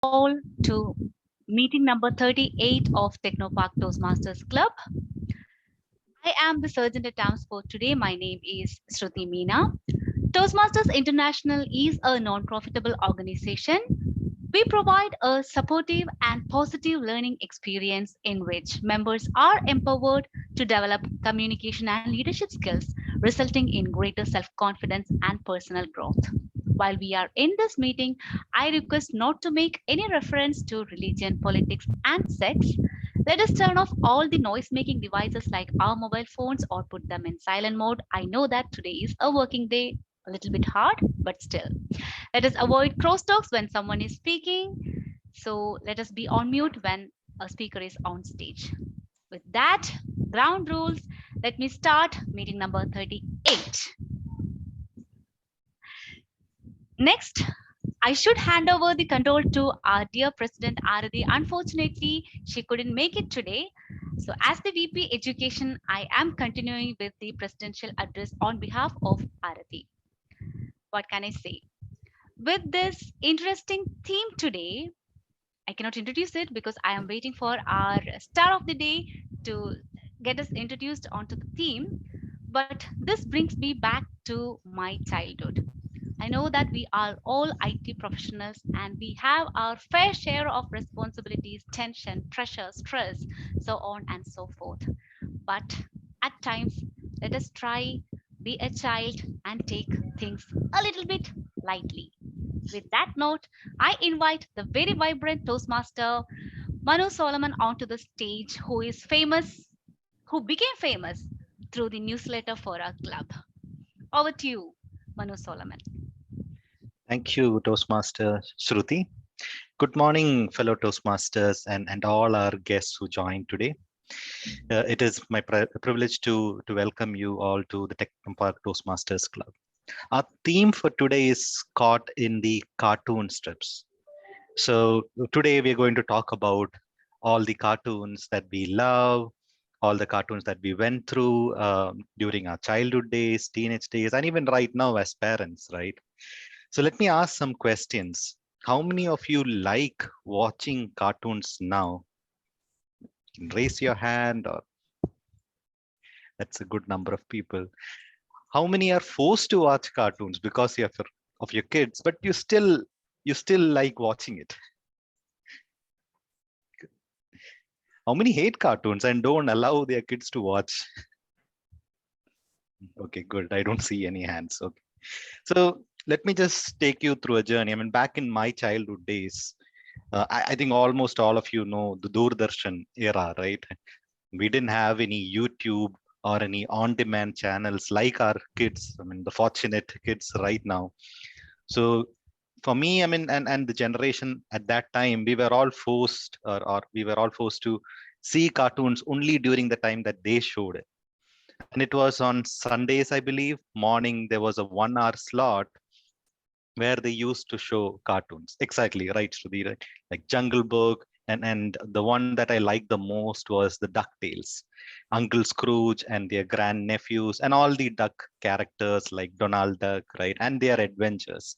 all to meeting number 38 of Technopark Toastmasters Club. I am the Sergeant at Arms for today. My name is Sruthy Meena. Toastmasters International is a non-profitable organization. We provide a supportive and positive learning experience in which members are empowered to develop communication and leadership skills, resulting in greater self confidence and personal growth. While we are in this meeting, I request not to make any reference to religion, politics, and sex. Let us turn off all the noise making devices like our mobile phones or put them in silent mode. I know that today is a working day, a little bit hard, but still. Let us avoid crosstalks when someone is speaking. So let us be on mute when a speaker is on stage. With that, ground rules, let me start meeting number 38. Next, I should hand over the control to our dear President Arati. Unfortunately, she couldn't make it today. So, as the VP Education, I am continuing with the presidential address on behalf of Arati. What can I say? With this interesting theme today, I cannot introduce it because I am waiting for our star of the day to get us introduced onto the theme. But this brings me back to my childhood. I know that we are all IT professionals and we have our fair share of responsibilities, tension, pressure, stress, so on and so forth. But at times, let us try be a child and take things a little bit lightly. With that note, I invite the very vibrant Toastmaster Manu Solomon onto the stage, who became famous through the newsletter for our club. Over to you, Manu Solomon. Thank you, Toastmaster Shruti. Good morning, fellow Toastmasters and all our guests who joined today. It is my privilege to welcome you all to the Technopark Toastmasters Club. Our theme for today is caught in the cartoon strips. So today we're going to talk about all the cartoons that we love, all the cartoons that we went through during our childhood days, teenage days, and even right now as parents, right? So let me ask some questions. How many of you like watching cartoons now? You can raise your hand, or that's a good number of people. How many are forced to watch cartoons because of your kids, but you still like watching it? How many hate cartoons and don't allow their kids to watch? Okay, good. I don't see any hands. Okay. So let me just take you through a journey. I mean, back in my childhood days, I think almost all of you know the Doordarshan era, right? We didn't have any YouTube or any on-demand channels like our kids. I mean, the fortunate kids right now. So for me, I mean, and the generation at that time, we were all forced or we were all forced to see cartoons only during the time that they showed it. And it was on Sundays, I believe, morning, there was a 1 hour slot where they used to show cartoons. Exactly, right, Shruti, right? Like Jungle Book, and the one that I liked the most was the DuckTales, Uncle Scrooge and their grandnephews, and all the duck characters like Donald Duck, right, and their adventures.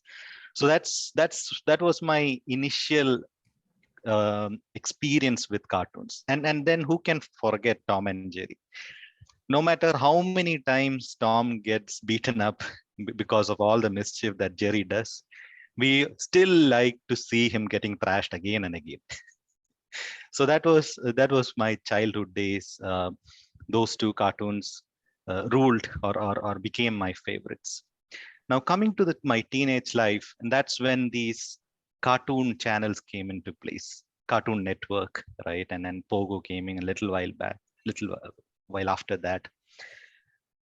So that was my initial experience with cartoons, and then who can forget Tom and Jerry? No matter how many times Tom gets beaten up because of all the mischief that Jerry does, we still like to see him getting thrashed again and again. So that was my childhood days. Those two cartoons ruled or became my favorites. Now coming to my teenage life, and that's when these cartoon channels came into place. Cartoon Network, right, and then Pogo came in a little while back, while after that.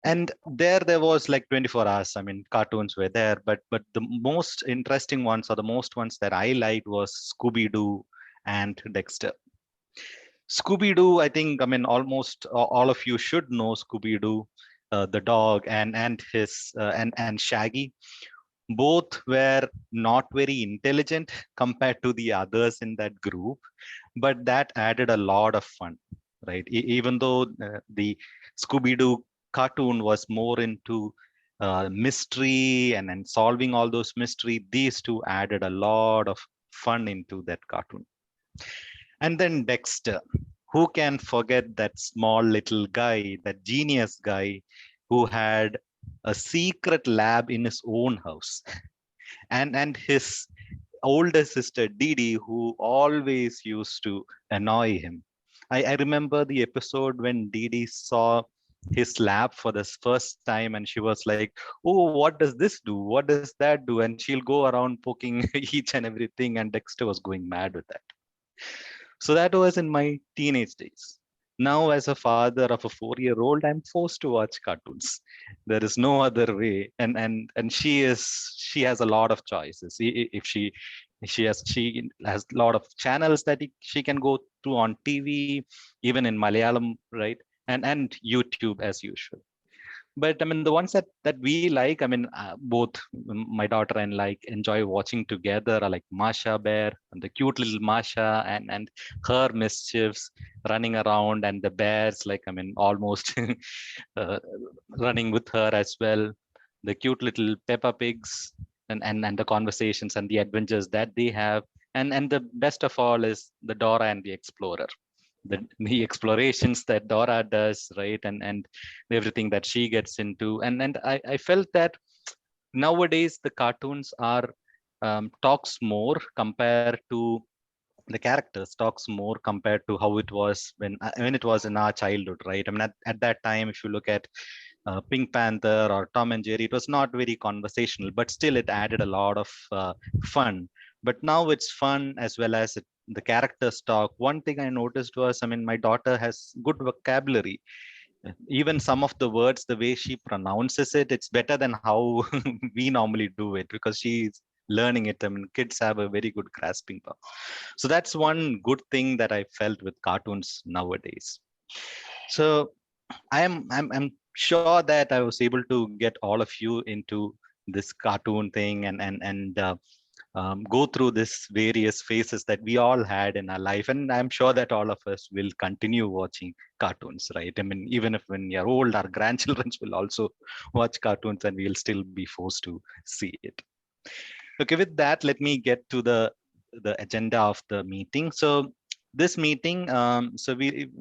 And there was like 24 hours. I mean, cartoons were there, but the most interesting ones, or the most ones that I liked, was Scooby-Doo and Dexter. Scooby-Doo, I think, I mean, almost all of you should know Scooby-Doo, the dog, and his and Shaggy. Both were not very intelligent compared to the others in that group, but that added a lot of fun, right? Even though the Scooby-Doo cartoon was more into mystery and solving all those mystery, these two added a lot of fun into that cartoon. And then Dexter. Who can forget that small little guy, that genius guy who had a secret lab in his own house? And his older sister Didi, who always used to annoy him. I remember the episode when Didi saw his lab for the first time and she was like, oh, what does this do? What does that do? And she'll go around poking each and everything, and Dexter was going mad with that. So that was in my teenage days. Now, as a father of a 4-year-old, I'm forced to watch cartoons. There is no other way, and she has a lot of choices. If she has a lot of channels that she can go to on TV, even in Malayalam, right, and YouTube as usual. But I mean, the ones that we like, I mean, both my daughter and like enjoy watching together are like Masha Bear and the cute little Masha and her mischiefs running around, and the bears, like, I mean, almost uh, running with her as well. The cute little Peppa Pigs, and the conversations and the adventures that they have. And the best of all is the Dora and the Explorer, the explorations that Dora does, right? And everything that she gets into. And I felt that nowadays the cartoons are talks more compared to the characters, talks more compared to how it was when it was in our childhood, right? I mean, at that time, if you look at Pink Panther or Tom and Jerry, it was not very conversational, but still it added a lot of fun. But now it's fun as well as the characters talk. One thing I noticed was, I mean, my daughter has good vocabulary. Even some of the words, the way she pronounces it, it's better than how we normally do it, because she's learning it. I mean, kids have a very good grasping power. So that's one good thing that I felt with cartoons nowadays. So I'm sure that I was able to get all of you into this cartoon thing, and go through this various phases that we all had in our life. And I'm sure that all of us will continue watching cartoons, right? I mean, even if when you're old, our grandchildren will also watch cartoons and we'll still be forced to see it. Okay, with that, let me get to the agenda of the meeting. So this meeting,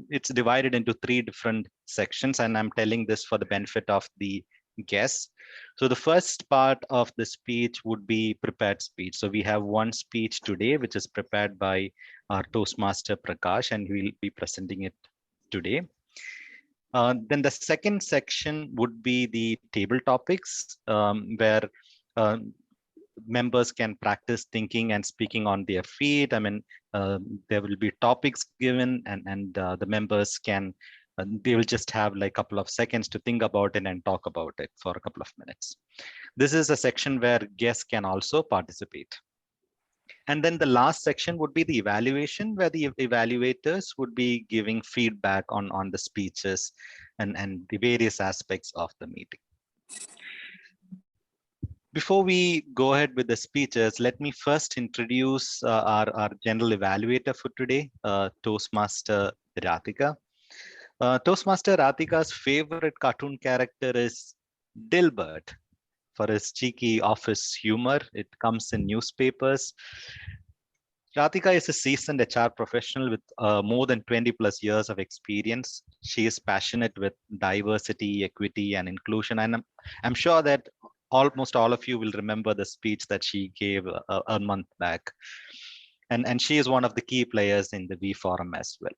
it's divided into 3 different sections, and I'm telling this for the benefit of the guests. So the first part of the speech would be prepared speech. So we have one speech today, which is prepared by our Toastmaster Prakash, and we'll be presenting it today. Then the second section would be the table topics, where uh, members can practice thinking and speaking on their feet. I mean, there will be topics given, and the members can they will just have like a couple of seconds to think about it and talk about it for a couple of minutes. This is a section where guests can also participate. And then the last section would be the evaluation, where the evaluators would be giving feedback on the speeches and the various aspects of the meeting. Before we go ahead with the speeches, let me first introduce our general evaluator for today, Toastmaster Radhika. Toastmaster Radhika's favorite cartoon character is Dilbert, for his cheeky office humor. It comes in newspapers. Radhika is a seasoned HR professional with more than 20 plus years of experience. She is passionate with diversity, equity, and inclusion. And I'm sure that almost all of you will remember the speech that she gave a month back. And she is one of the key players in the V Forum as well.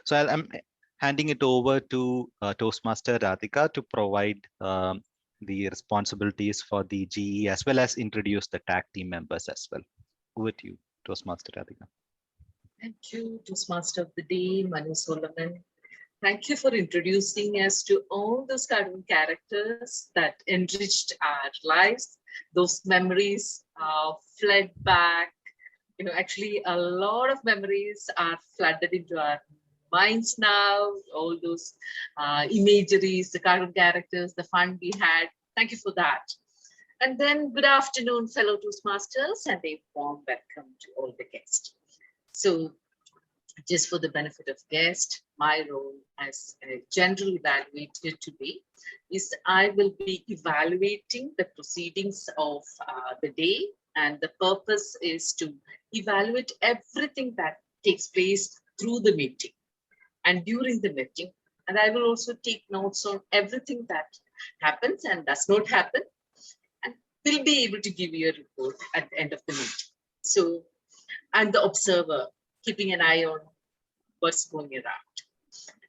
So I'm handing it over to Toastmaster Radhika to provide the responsibilities for the GE, as well as introduce the tag team members as well. Over to you, Toastmaster Radhika. Thank you, Toastmaster of the Day, Manu Solomon. Thank you for introducing us to all those cartoon characters that enriched our lives. Those memories fled back. You know, actually, a lot of memories are flooded into our minds now. All those imageries, the cartoon characters, the fun we had. Thank you for that. And then good afternoon, fellow Toastmasters, and a warm welcome to all the guests. So just for the benefit of guests, my role as a general evaluator today is I will be evaluating the proceedings of the day, and the purpose is to evaluate everything that takes place through the meeting and during the meeting. And I will also take notes on everything that happens and does not happen. And will be able to give you a report at the end of the meeting. So I'm the observer, keeping an eye on what's going around.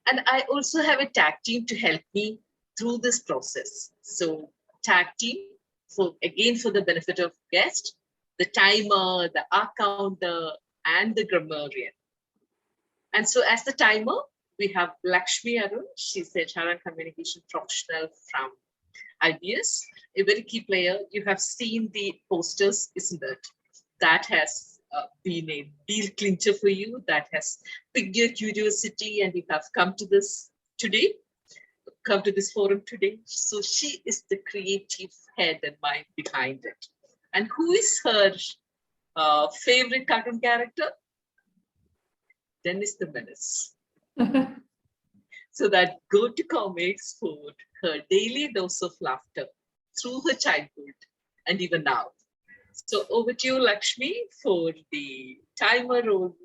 And I also have a tag team to help me through this process. So tag team, for the benefit of guest, the timer, the hour counter, and the grammarian. And so as the timer, we have Lakshmi Arun. She's a HR and communication professional from IBS, a very key player. You have seen the posters, isn't it? That has been a deal clincher for you. That has piqued your curiosity, and you have come to this today, come to this forum today. So she is the creative head and mind behind it. And who is her favorite cartoon character? Dennis the Menace. So that go-to comics for her daily dose of laughter through her childhood and even now. So over to you, Lakshmi, for the timer role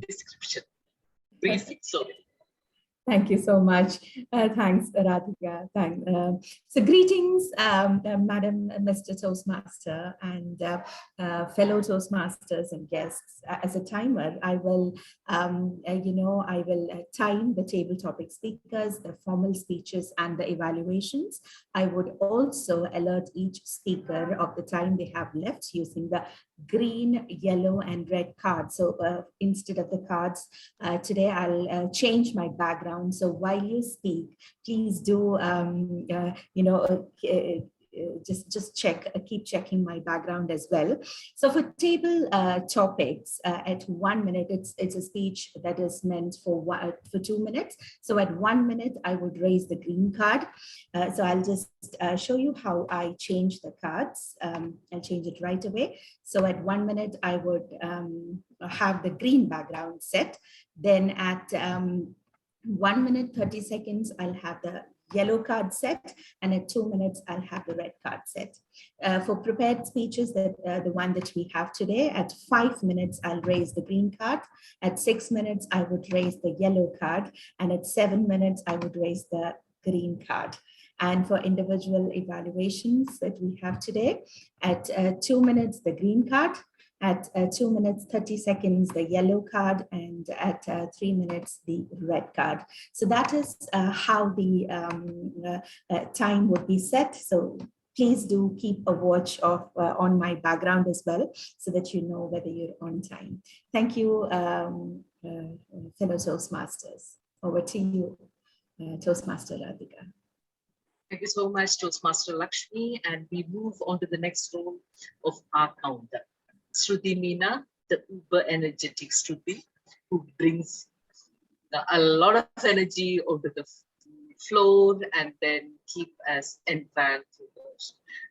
description. Briefly, sorry. Thank you so much. Thanks, Radhika. So greetings, Madam Mr. Toastmaster and fellow Toastmasters and guests. As a timer, I will, I will time the table topic speakers, the formal speeches, and the evaluations. I would also alert each speaker of the time they have left using the green, yellow, and red cards. So instead of the cards, today I'll change my background. So while you speak, please do, just keep checking my background as well. So for table topics, at 1 minute, it's a speech that is meant for 2 minutes. So at 1 minute, I would raise the green card. So I'll just show you how I change the cards. I'll change it right away. So at 1 minute, I would have the green background set. Then at 1 minute, 30 seconds, I'll have the yellow card set, and at 2 minutes, I'll have the red card set. For prepared speeches, the one that we have today, at 5 minutes, I'll raise the green card. At 6 minutes, I would raise the yellow card, and at 7 minutes, I would raise the green card. And for individual evaluations that we have today, at 2 minutes, the green card. At 2 minutes, 30 seconds, the yellow card, and at 3 minutes, the red card. So that is how the time would be set. So please do keep a watch of on my background as well, so that you know whether you're on time. Thank you, fellow Toastmasters. Over to you, Toastmaster Radhika. Thank you so much, Toastmaster Lakshmi. And we move on to the next role of our counter. Sruthy Meena, the uber energetic Sruthy, who brings a lot of energy onto the floor and then keep us entranced with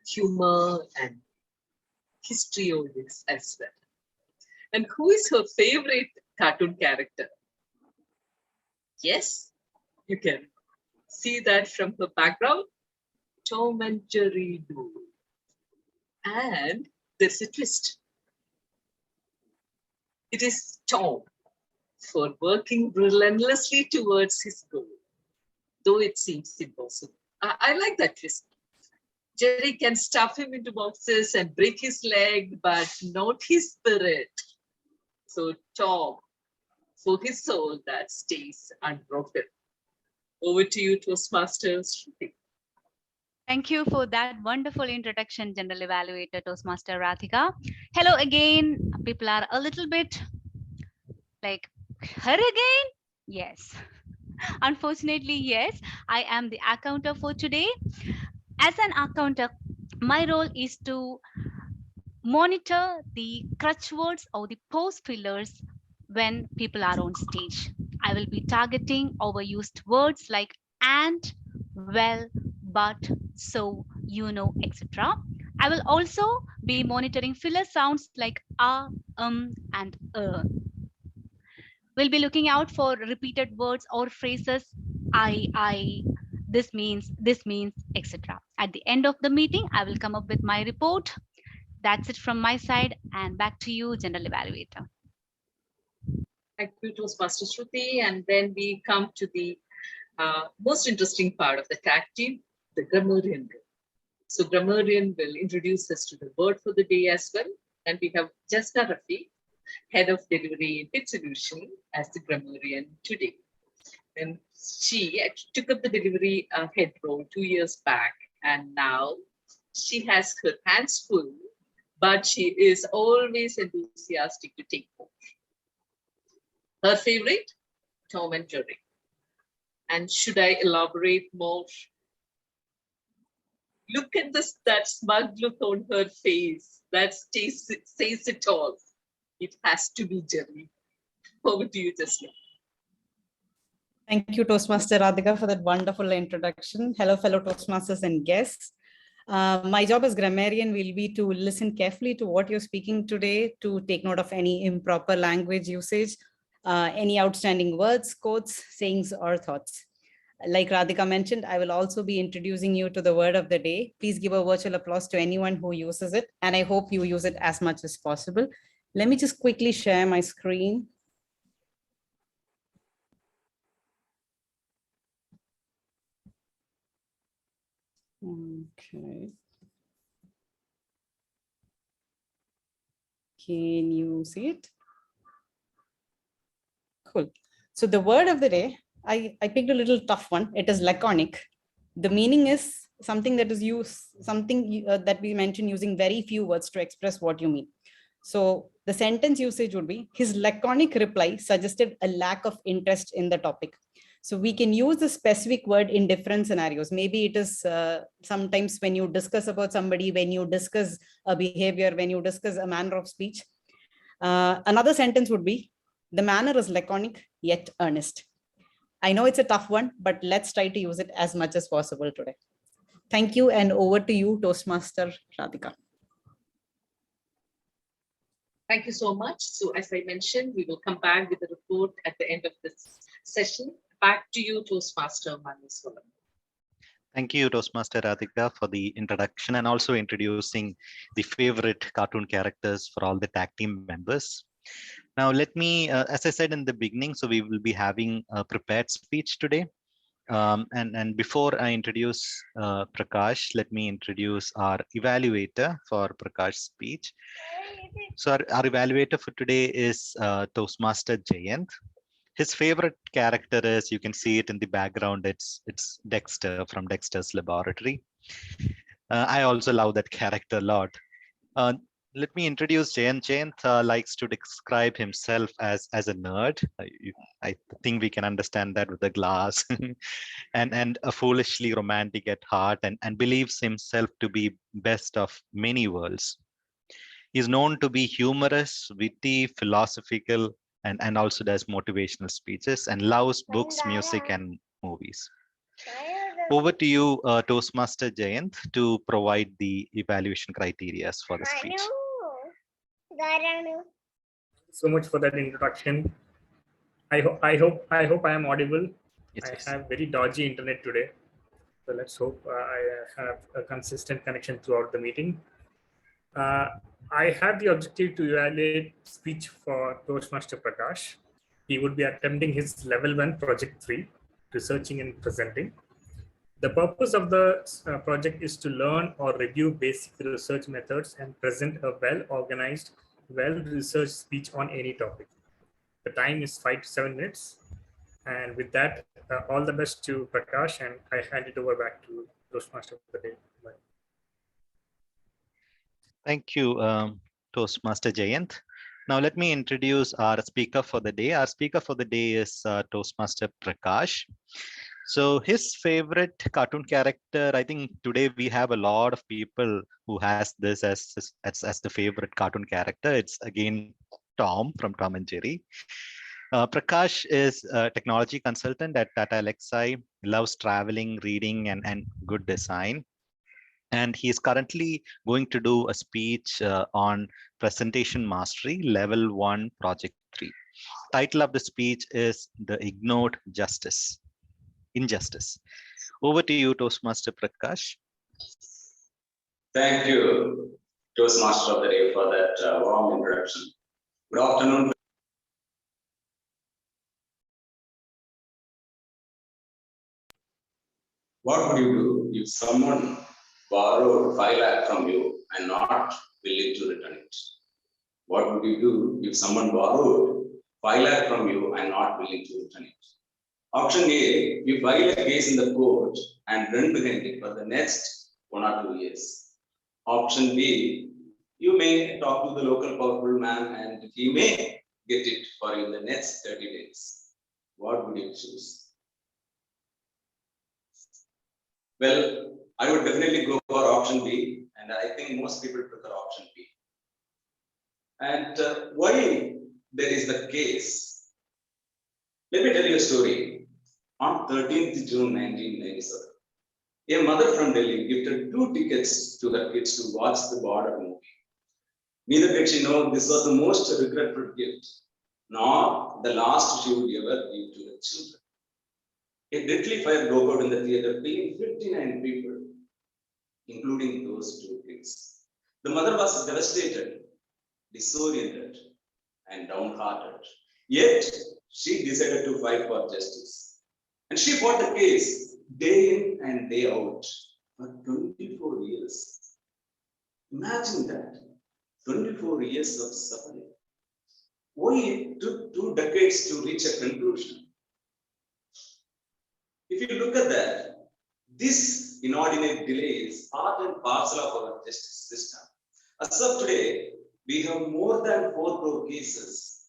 humor and history of this as well. And who is her favorite cartoon character? Yes, you can see that from her background, Tom and Jerry do. And there's a twist. It is Tom for working relentlessly towards his goal, though it seems impossible. I like that twist. Jerry can stuff him into boxes and break his leg, but not his spirit. So Tom, for his soul that stays unbroken. Over to you, Toastmasters. Thank you for that wonderful introduction, General Evaluator Toastmaster Radhika. Hello again. People are a little bit like, her again? Yes. Unfortunately, yes. I am the accounter for today. As an accounter, my role is to monitor the crutch words or the pause fillers when people are on stage. I will be targeting overused words like and, well, but, so, you know, etc. I will also be monitoring filler sounds like and We'll be looking out for repeated words or phrases, I, this means, etc. At the end of the meeting, I will come up with my report. That's it from my side, and back to you, General Evaluator. Thank you, Toastmaster Sruthy. And then we come to the most interesting part of the tag team, the Grammarian. So Grammarian will introduce us to the word for the day as well. And we have Jazna Rafi, Head of Delivery in Bit Solution, as the Grammarian today. And she took up the delivery head role 2 years back, and now she has her hands full, but she is always enthusiastic to take more. Her favorite, Tom and Jerry. And should I elaborate more? Look at that smug look on her face. That says it all. It has to be Jerry. Over to you, Jazna. Thank you, Toastmaster Radhika, for that wonderful introduction. Hello, fellow Toastmasters and guests. My job as grammarian will be to listen carefully to what you're speaking today, to take note of any improper language usage, any outstanding words, quotes, sayings, or thoughts. Like Radhika mentioned, I will also be introducing you to the word of the day. Please give a virtual applause to anyone who uses it, and I hope you use it as much as possible. Let me just quickly share my screen. Okay. Can you see it? Cool. So the word of the day, I picked a little tough one. It is laconic. The meaning is something that is used, something that we mention using very few words to express what you mean. So the sentence usage would be, his laconic reply suggested a lack of interest in the topic. So we can use the specific word in different scenarios. Maybe it is sometimes when you discuss about somebody, when you discuss a behavior, when you discuss a manner of speech. Another sentence would be, the manner is laconic yet earnest. I know it's a tough one, but let's try to use it as much as possible today. Thank you, and over to you, Toastmaster Radhika. Thank you so much. So as I mentioned, we will come back with a report at the end of this session. Back to you, Toastmaster Manu Solomon. Thank you, Toastmaster Radhika, for the introduction and also introducing the favorite cartoon characters for all the tag team members. Now, let me, as I said in the beginning, so we will be having a prepared speech today. And before I introduce Prakash, let me introduce our evaluator for Prakash's speech. So our evaluator for today is Toastmaster Jayant. His favorite character is, you can see it in the background, it's Dexter from Dexter's Laboratory. I also love that character a lot. Let me introduce Jayant. Jayant likes to describe himself as a nerd. I think we can understand that with the glass. and a foolishly romantic at heart, and believes himself to be best of many worlds. He's known to be humorous, witty, philosophical, and also does motivational speeches and loves books, music, and movies. Over to you, Toastmaster Jayant, to provide the evaluation criteria for the speech. So much for that introduction. I hope I am audible. Yes. I have very dodgy internet today, so let's hope I have a consistent connection throughout the meeting. I have the objective to evaluate speech for Toastmaster Prakash. He would be attempting his level 1 project 3, researching and presenting. The purpose of the project is to learn or review basic research methods and present a well-organized, well-researched speech on any topic. The time is 5 to 7 minutes. And with that, all the best to Prakash, and I hand it over back to Toastmaster for the day. Bye. Thank you, Toastmaster Jayant. Now let me introduce our speaker for the day. Our speaker for the day is Toastmaster Prakash. So his favorite cartoon character, I think today we have a lot of people who has this as the favorite cartoon character. It's again Tom from Tom and Jerry. Prakash is a technology consultant at Tata Alexi, loves traveling, reading, and good design. And he is currently going to do a speech on presentation mastery, level 1, project 3. Title of the speech is The Ignored Injustice. Over to you, Toastmaster Prakash. Thank you, Toastmaster of the day for that warm introduction. Good afternoon. What would you do if someone borrowed 5 lakh from you and not willing to return it? What would you do if someone borrowed 5 lakh from you and not willing to return it? Option A, you file a case in the court and run behind it for the next 1 or 2 years. Option B, you may talk to the local powerful man and he may get it for you in the next 30 days. What would you choose? Well, I would definitely go for option B, and I think most people prefer option B. And why there is the case? Let me tell you a story. On 13th June 1997, a mother from Delhi gifted 2 tickets to her kids to watch the border movie. Neither did she know this was the most regretful gift, nor the last she would ever give to her children. A deadly fire broke out in the theater, killing 59 people, including those 2 kids. The mother was devastated, disoriented, and downhearted. Yet, she decided to fight for justice. And she fought the case day in and day out for 24 years. Imagine that, 24 years of suffering. Why it took 2 decades to reach a conclusion? If you look at that, this inordinate delay is part and parcel of our justice system. As of today, we have more than 4 crore cases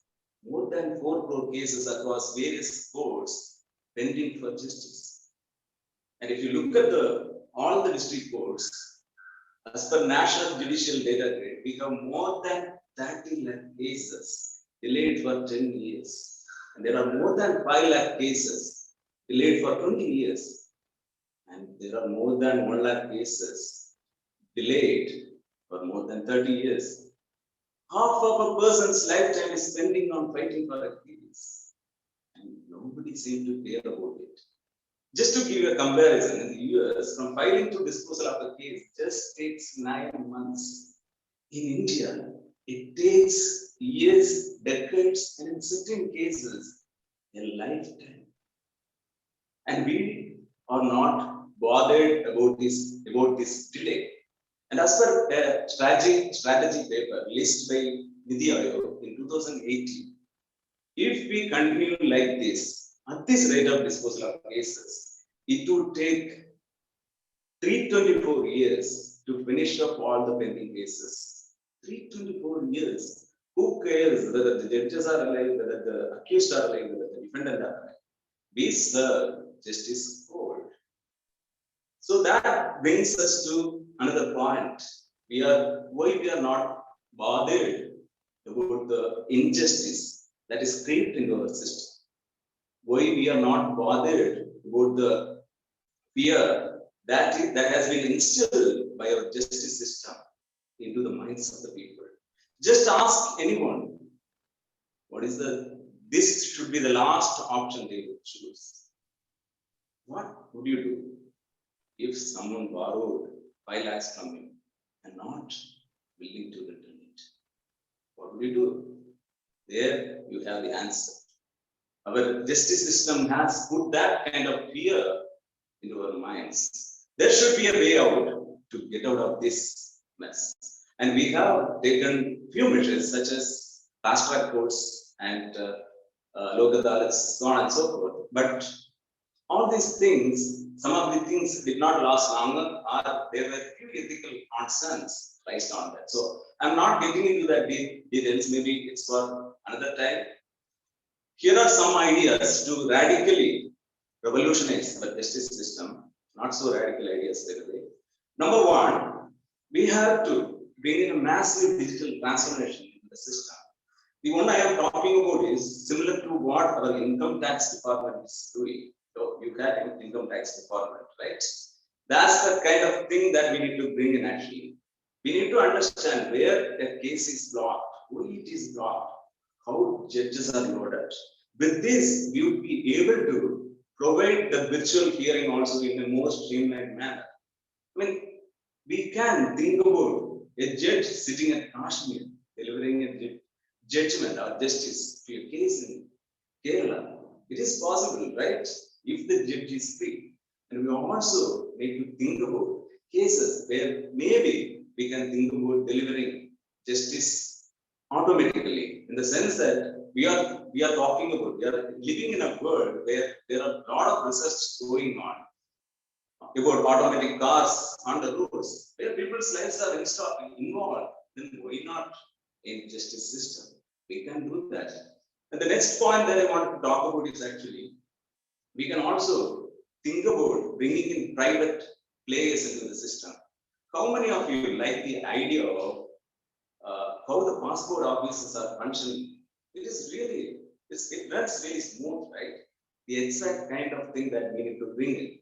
across various courts pending for justice. And if you look at all the district courts, as per National Judicial Data Grid, we have more than 30 lakh cases delayed for 10 years. And there are more than 5 lakh cases delayed for 20 years. And there are more than 1 lakh cases delayed for more than 30 years. Half of a person's lifetime is spending on fighting for a case. And nobody seems to care about it. Just to give you a comparison, in the US, from filing to disposal of a case just takes 9 months. In India, it takes years, decades, and in certain cases, a lifetime. And we are not bothered about this delay. And as per a strategy paper released by Nidhi Aayog in 2018, if we continue like this, at this rate of disposal of cases, it would take 324 years to finish up all the pending cases. 324 years. Who cares whether the judges are alive, whether the accused are alive, whether the defendant are alive? We serve justice cold. So that brings us to another point. Why we are not bothered about the injustice that is creeped into our system. Why we are not bothered about the fear that has been instilled by our justice system into the minds of the people. Just ask anyone, this should be the last option they would choose. What would you do if someone borrowed 5 lakhs from you and not willing to return it? What would you do? There you have the answer. Our justice system has put that kind of fear into our minds. There should be a way out to get out of this mess. And we have taken few measures such as fast track courts and local adalats, so on and so forth. But all these things, some of the things did not last longer, or there were few ethical concerns placed on that. So I'm not getting into that details, maybe it's for another time. Here are some ideas to radically revolutionize our justice system. Not so radical ideas, by the way. Number 1, we have to bring in a massive digital transformation in the system. The one I am talking about is similar to what our income tax department is doing. So you have an income tax department, right? That's the kind of thing that we need to bring in actually. We need to understand where a case is blocked, why it is blocked, how judges are loaded. With this, we would be able to provide the virtual hearing also in the most streamlined manner. I mean, we can think about a judge sitting at Kashmir delivering a judgment or justice to a case in Kerala. It is possible, right? If the judge is free. And we also need to think about cases where maybe we can think about delivering justice automatically, in the sense that we are talking about, we are living in a world where there are a lot of research going on about automatic cars on the roads, where people's lives are involved. Then why not in justice system? We can do that. And the next point that I want to talk about is actually, we can also think about bringing in private players into the system. How many of you like the idea of how the passport offices are functioning? It is really, it runs really smooth, right? The exact kind of thing that we need to bring in.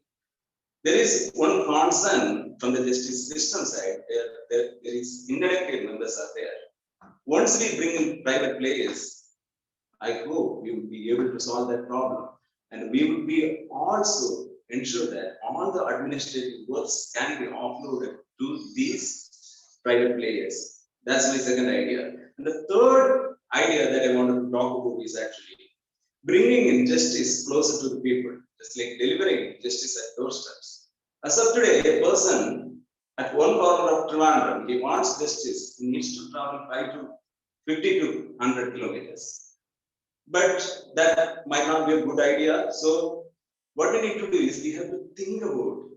There is one concern from the justice system side. There is indirect members are there. Once we bring in private players, I hope we will be able to solve that problem. And we will be also ensure that all the administrative works can be offloaded to these private players. That's my second idea. And the third idea that I wanted to talk about is actually bringing in justice closer to the people, just like delivering justice at doorsteps. As of today, a person at one corner of Trivandrum, he wants justice, he needs to travel 50 to 100 kilometers. But that might not be a good idea. So what we need to do is we have to think about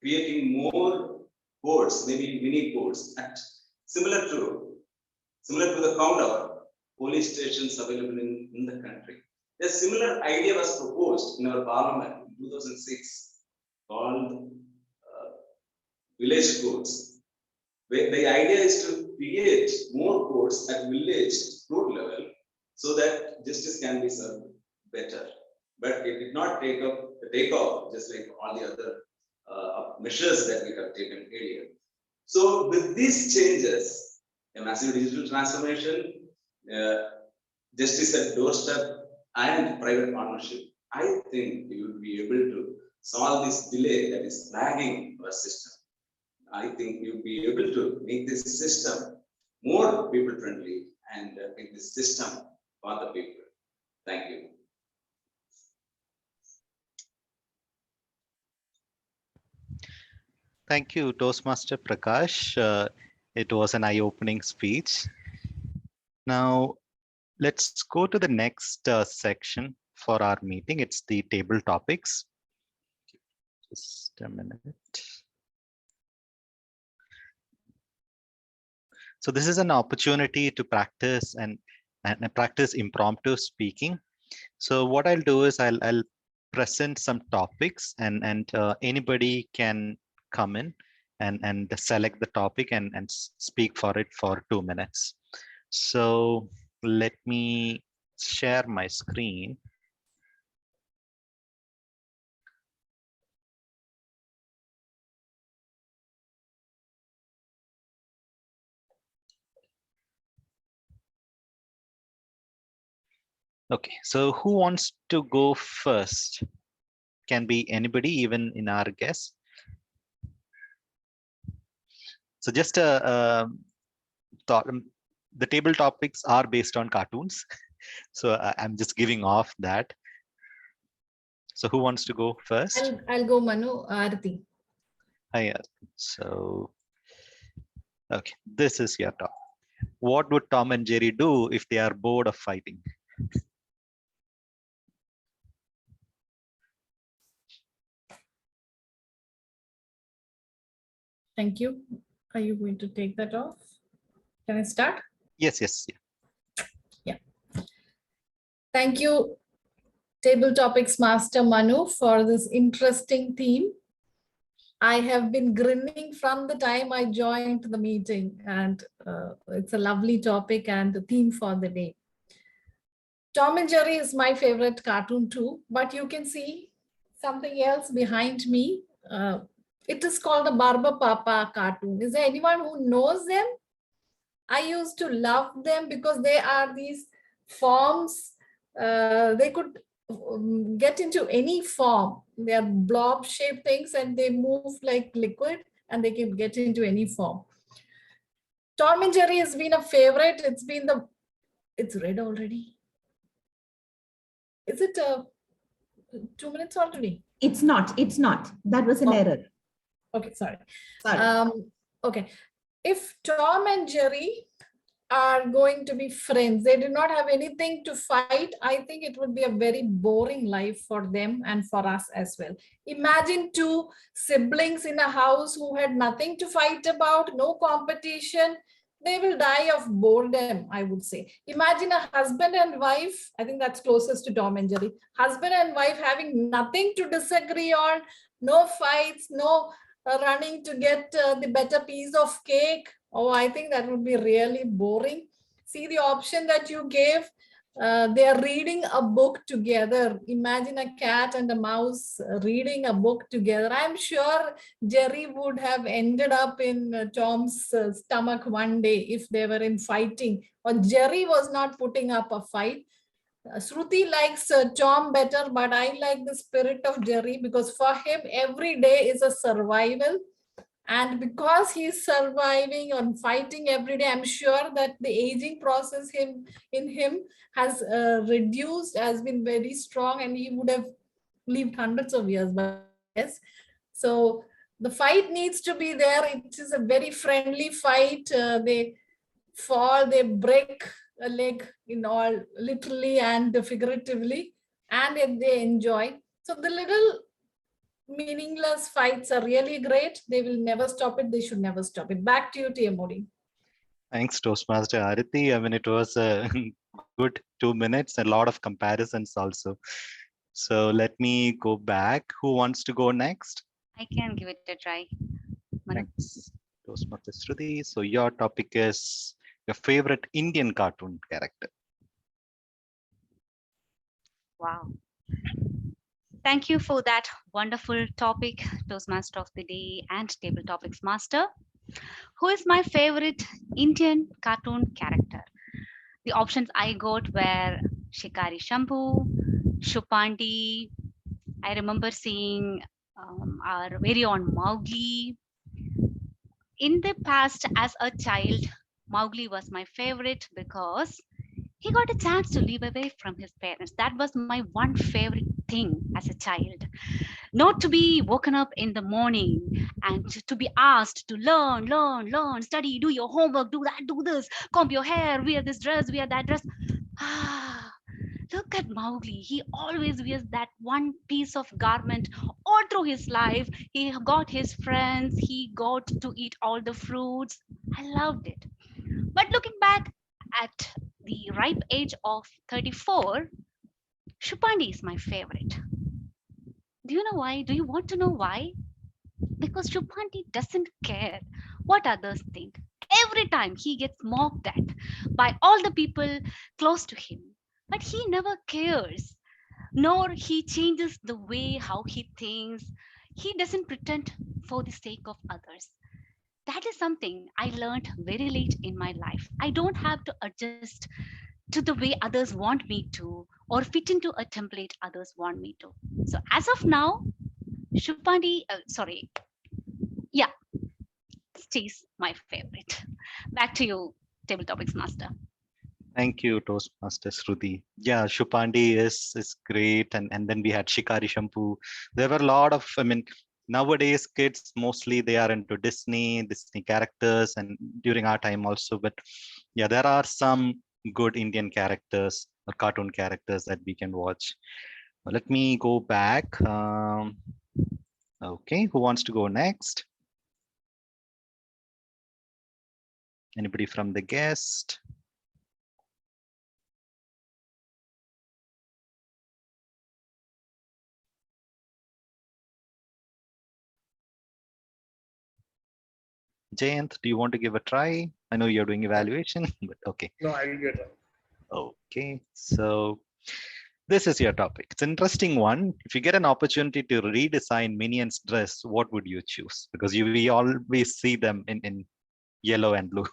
creating more courts, maybe mini courts, at similar to the count of police stations available in the country. A similar idea was proposed in our parliament in 2006 called village courts. The idea is to create more courts at village road level so that justice can be served better. But it did not take off just like all the other measures that we have taken earlier. So with these changes, a massive digital transformation, justice at doorstep, and private partnership, I think we will be able to solve this delay that is lagging our system. I think we will be able to make this system more people friendly and make this system for the people. Thank you. Thank you, Toastmaster Prakash. It was an eye-opening speech. Now, let's go to the next section for our meeting. It's the table topics. Just a minute. So this is an opportunity to practice and practice impromptu speaking. So what I'll do is I'll present some topics and anybody can come in and select the topic and speak for it for 2 minutes. So let me share my screen. Okay, so who wants to go first? Can be anybody, even in our guest. So just a thought. The table topics are based on cartoons. So I'm just giving off that. So who wants to go first? I'll go, Manu. Arati. Hi, so, okay, this is your talk. What would Tom and Jerry do if they are bored of fighting? Thank you. Are you going to take that off? Can I start? Yes, yes. Yeah. Thank you, Table Topics Master Manu, for this interesting theme. I have been grinning from the time I joined the meeting, and it's a lovely topic and the theme for the day. Tom and Jerry is my favorite cartoon too, but you can see something else behind me. It is called the Barba Papa cartoon. Is there anyone who knows them? I used to love them because they are these forms. They could get into any form. They are blob shaped things and they move like liquid and they can get into any form. Tom and Jerry has been a favorite. It's read already. Is it 2 minutes already? It's not. That was an error. Okay, sorry. Sorry. Okay. If Tom and Jerry are going to be friends, they do not have anything to fight, I think it would be a very boring life for them and for us as well. Imagine two siblings in a house who had nothing to fight about, no competition. They will die of boredom, I would say. Imagine a husband and wife, I think that's closest to Tom and Jerry, husband and wife having nothing to disagree on, no fights, no running to get the better piece of cake. Oh, I think that would be really boring. See the option that you gave. They are reading a book together. Imagine a cat and a mouse reading a book together. I'm sure Jerry would have ended up in Tom's stomach one day if they were in fighting, or Jerry was not putting up a fight. Sruthy likes Tom better, but I like the spirit of Jerry because for him, every day is a survival. And because he's surviving and fighting every day, I'm sure that the aging process in him has reduced, has been very strong, and he would have lived hundreds of years. But yes, so the fight needs to be there. It is a very friendly fight. They fall, they break a leg in all, literally and figuratively, and they enjoy. So the little meaningless fights are really great. They will never stop it. They should never stop it. Back to you, TMOD. Thanks, Toastmaster Arati. I mean, it was a good 2 minutes, a lot of comparisons also. So let me go back. Who wants to go next? I can give it a try. Manu. Thanks, Toastmaster Sruthy. So your topic is your favorite Indian cartoon character. Wow. Thank you for that wonderful topic, Toastmaster of the Day and Table Topics Master. Who is my favorite Indian cartoon character? The options I got were Shikari Shambhu, Shupandi. I remember seeing our very own Mowgli. In the past, as a child, Mowgli was my favorite because he got a chance to live away from his parents. That was my one favorite thing as a child. Not to be woken up in the morning and to be asked to learn, study, do your homework, do that, do this, comb your hair, wear this dress, wear that dress. Look at Mowgli. He always wears that one piece of garment all through his life. He got his friends. He got to eat all the fruits. I loved it. But looking back at the ripe age of 34, Shupandi is my favorite. Do you know why? Do you want to know why? Because Shupandi doesn't care what others think. Every time he gets mocked at by all the people close to him, but he never cares, nor he changes the way how he thinks. He doesn't pretend for the sake of others. That is something I learned very late in my life. I don't have to adjust to the way others want me to or fit into a template others want me to. So as of now, Shupandi, stays my favorite. Back to you, Table Topics Master. Thank you, Toastmaster Sruthy. Yeah, Shupandi is great. And then we had Shikari Shampoo. There were a lot of, nowadays kids, mostly they are into Disney characters, and during our time also. But yeah, there are some good Indian characters or cartoon characters that we can watch. Let me go back. Okay, who wants to go next? Anybody from the guest? Jayant, do you want to give a try? I know you're doing evaluation, but okay. No, I will get it. Okay, so this is your topic. It's an interesting one. If you get an opportunity to redesign Minion's dress, what would you choose? Because we always see them in yellow and blue.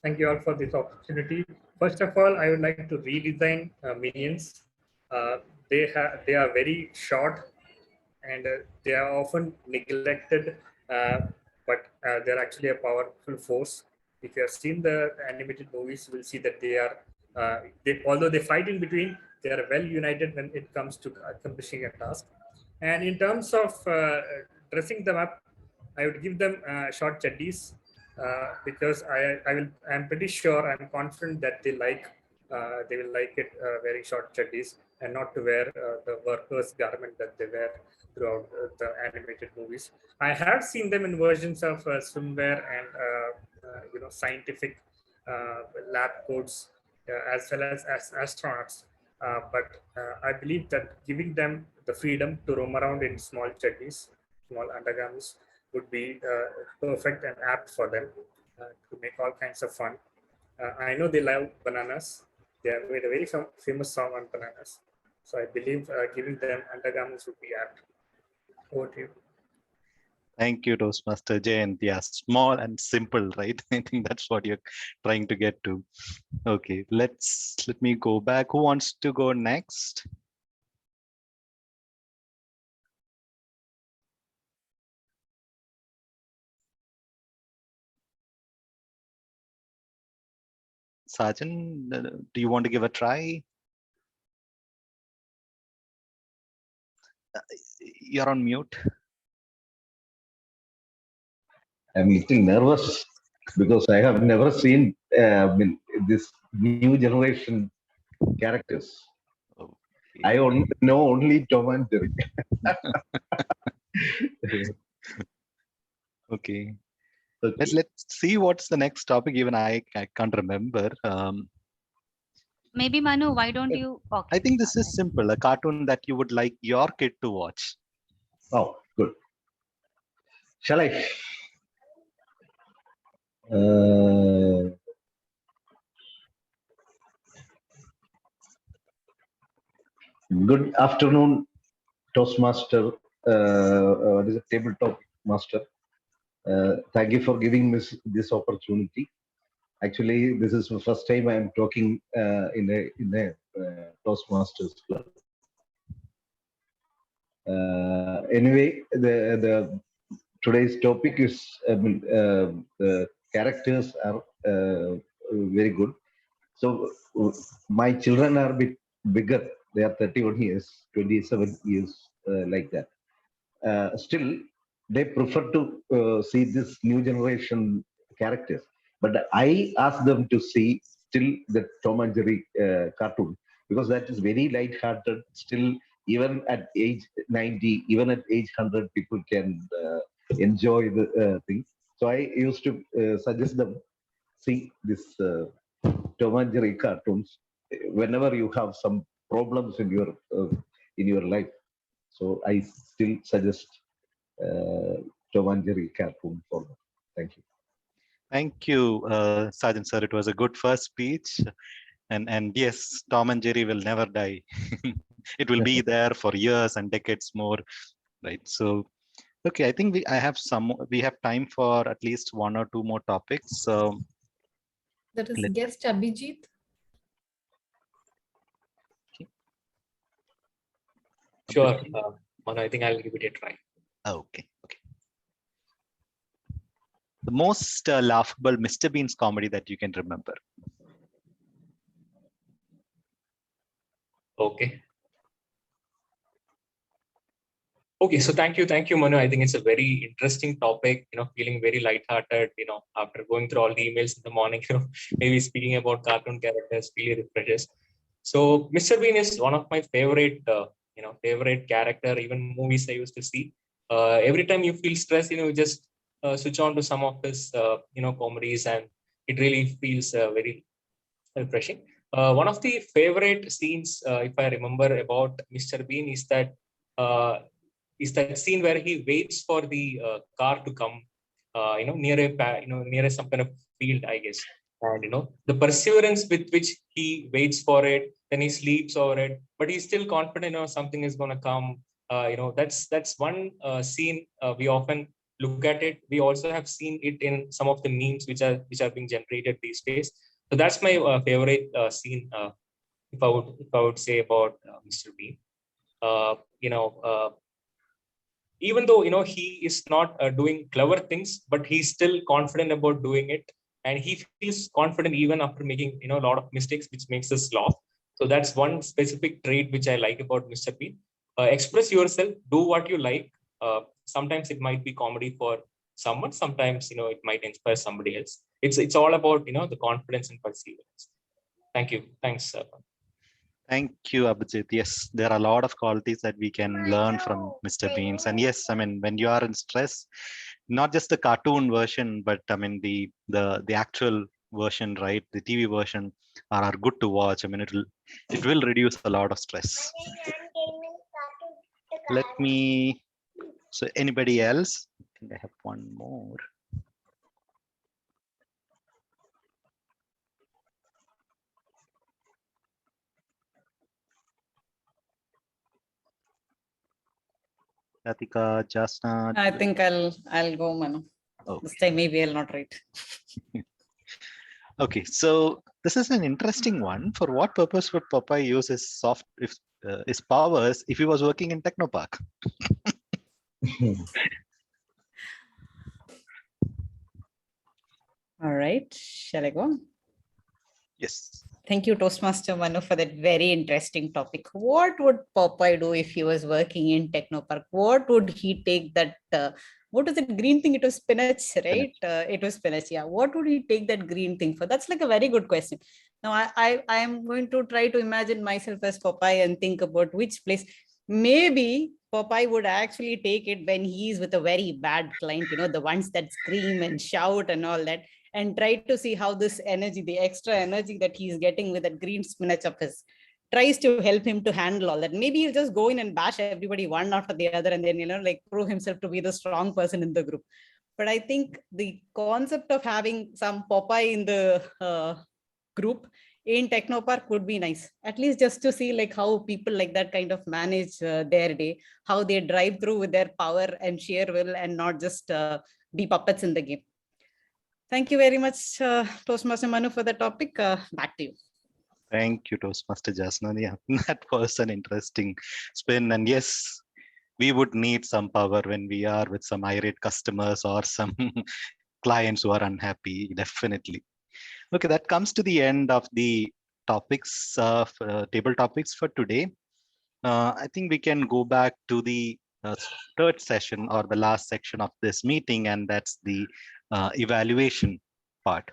Thank you all for this opportunity. First of all, I would like to redesign Minions. They are very short and they are often neglected, but they're actually a powerful force. If you have seen the animated movies, you will see that they are, although they fight in between, they are well united when it comes to accomplishing a task. And in terms of dressing them up, I would give them short chaddis because I'm pretty sure, I'm confident that they will like it wearing short chaddis and not to wear the workers' garment that they wear throughout the animated movies. I have seen them in versions of swimwear and scientific lab coats as well as astronauts. But I believe that giving them the freedom to roam around in small chaddis, small undergarments, would be perfect and apt for them to make all kinds of fun. I know they love bananas. They have made a very famous song on bananas. So I believe giving them undergarments would be apt. Over to you. Thank you, Toastmaster Jay. And yeah, small and simple, right? I think that's what you're trying to get to. Okay, let me go back. Who wants to go next? Sajan, do you want to give a try? You're on mute. I'm a little nervous because I have never seen this new generation characters. Okay. I know only Tom and Jerry. Okay. Okay. Let's see what's the next topic. Even I can't remember. Maybe Manu, why don't you? Okay. I think this is simple. A cartoon that you would like your kid to watch. Oh, good. Shall I? Good afternoon, Toastmaster. What is it? Tabletop Master. Thank you for giving me this opportunity. Actually, this is the first time I am talking in a Toastmasters club. Anyway, the today's topic is the characters are very good. So my children are a bit bigger. They are 31 years, 27 years, like that. Still, they prefer to see this new generation characters. But I ask them to see still the Tom and Jerry cartoon because that is very light-hearted. Still, even at age 90, even at age 100, people can enjoy the thing. So I used to suggest them see this Tom and Jerry cartoons whenever you have some problems in your life. So I still suggest Tom and Jerry cartoon for them. Thank you. Thank you, Sergeant Sir. It was a good first speech. And yes, Tom and Jerry will never die. It will be there for years and decades more, right? So, okay, I think we have time for at least one or two more topics. So That is guest Abhijit. Sure, Manu, I think I'll give it a try. Okay. The most laughable Mr. Bean's comedy that you can remember. Okay. Okay, so thank you, Manu. I think it's a very interesting topic, feeling very lighthearted, after going through all the emails in the morning, maybe speaking about cartoon characters really refreshes. So Mr. Bean is one of my favorite, favorite character, even movies I used to see. Every time you feel stressed, you just switch on to some of his, comedies, and it really feels very refreshing. One of the favorite scenes, if I remember about Mr. Bean, is that scene where he waits for the car to come, near some kind of field, I guess. And the perseverance with which he waits for it, then he sleeps over it, but he's still confident, something is going to come. That's one scene we often look at it. We also have seen it in some of the memes which are being generated these days. So that's my favorite scene. If I would say about Mr. Bean. even though, he is not doing clever things, but he's still confident about doing it. And he feels confident even after making, a lot of mistakes, which makes us laugh. So that's one specific trait which I like about Mr. Bean. Express yourself, do what you like. Sometimes it might be comedy for someone, sometimes, it might inspire somebody else. It's all about, the confidence and perseverance. Thank you. Thanks. Thank you, Abhijit. Yes, there are a lot of qualities that we can learn from Mr. Beans. And yes, I mean, when you are in stress, not just the cartoon version, but I mean the actual version, right? The TV version are good to watch. I mean, it will reduce a lot of stress. Let me. So anybody else? I think I have one more. Radhika, Jazna. I think I'll go, Manu. Okay. This time maybe I'll not write. Okay, so this is an interesting one. For what purpose would Popeye use his powers if he was working in Technopark? All right, shall I go? Yes. Thank you, Toastmaster Manu, for that very interesting topic. What would Popeye do if he was working in Technopark? What would he take that? What was that green thing? It was spinach, right? It was spinach. Yeah. What would he take that green thing for? That's like a very good question. Now, I am going to try to imagine myself as Popeye and think about which place. Maybe Popeye would actually take it when he's with a very bad client, the ones that scream and shout and all that, and try to see how this energy, the extra energy that he's getting with that green spinach of his, tries to help him to handle all that. Maybe he'll just go in and bash everybody one after the other, and then, like prove himself to be the strong person in the group. But I think the concept of having some Popeye in the group in Technopark would be nice, at least just to see like how people like that kind of manage their day, how they drive through with their power and sheer will and not just be puppets in the game. Thank you very much, Toastmaster Manu, for the topic. Back to you. Thank you, Toastmaster Jazna. Yeah, that was an interesting spin. And yes, we would need some power when we are with some irate customers or some clients who are unhappy, definitely. Okay, that comes to the end of the topics of table topics for today. I think we can go back to the third session or the last section of this meeting, and that's the evaluation part.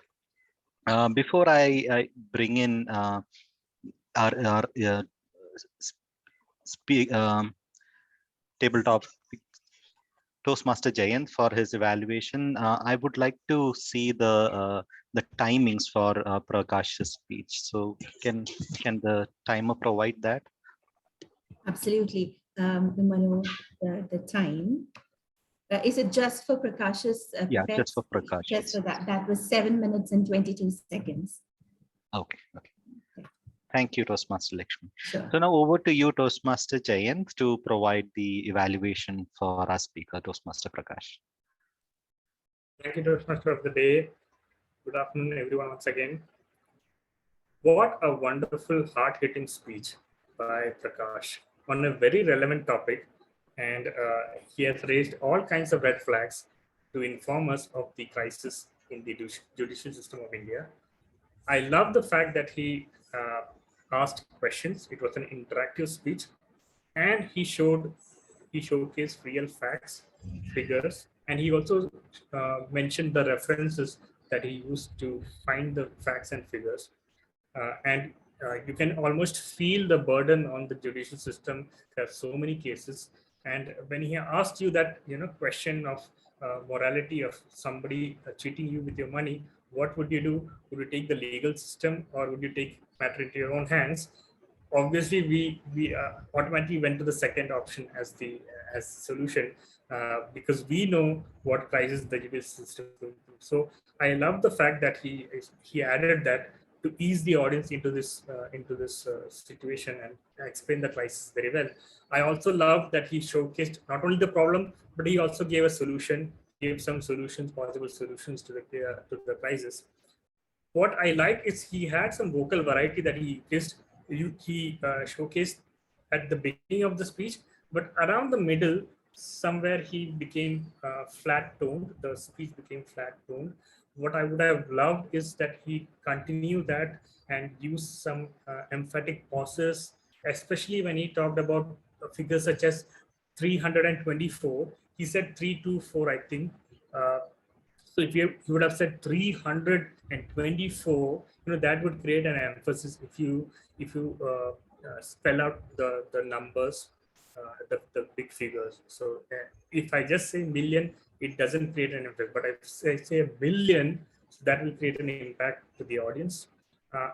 Before I bring in our tabletop Toastmaster Jayant for his evaluation, I would like to see the timings for Prakash's speech. So can the timer provide that? Absolutely, Manu, the time. Is it just for Prakash's? Yeah, just for Prakash. Just for that. That was 7 minutes and 22 seconds. Okay. Thank you, Toastmaster Lakshmi. Sure. So now over to you, Toastmaster Jayant, to provide the evaluation for our speaker, Toastmaster Prakash. Thank you, Toastmaster of the day. Good afternoon, everyone, once again. What a wonderful, hard-hitting speech by Prakash on a very relevant topic. And he has raised all kinds of red flags to inform us of the crisis in the judicial system of India. I love the fact that he asked questions. It was an interactive speech, and he showcased real facts, figures, and he also mentioned the references that he used to find the facts and figures. And you can almost feel the burden on the judicial system. There are so many cases. And when he asked you that question of morality of somebody cheating you with your money, what would you do? Would you take the legal system, or would you take matter into your own hands? Obviously, we automatically went to the second option as solution because we know what crisis the judicial system is going through. So I love the fact that he added that to ease the audience into this situation and explain the crisis very well. I also love that he showcased not only the problem, but he also gave a solution, gave some solutions, possible solutions to the crisis. What I like is he had some vocal variety that he showcased at the beginning of the speech, but around the middle, somewhere he became flat toned. The speech became flat toned. What I would have loved is that he continued that and use some emphatic pauses, especially when he talked about figures such as 324. He said 324, I think. So if you would have said 324, that would create an emphasis. If you spell out the numbers, the big figures. So if I just say million, it doesn't create an impact. But if I say a billion, so that will create an impact to the audience.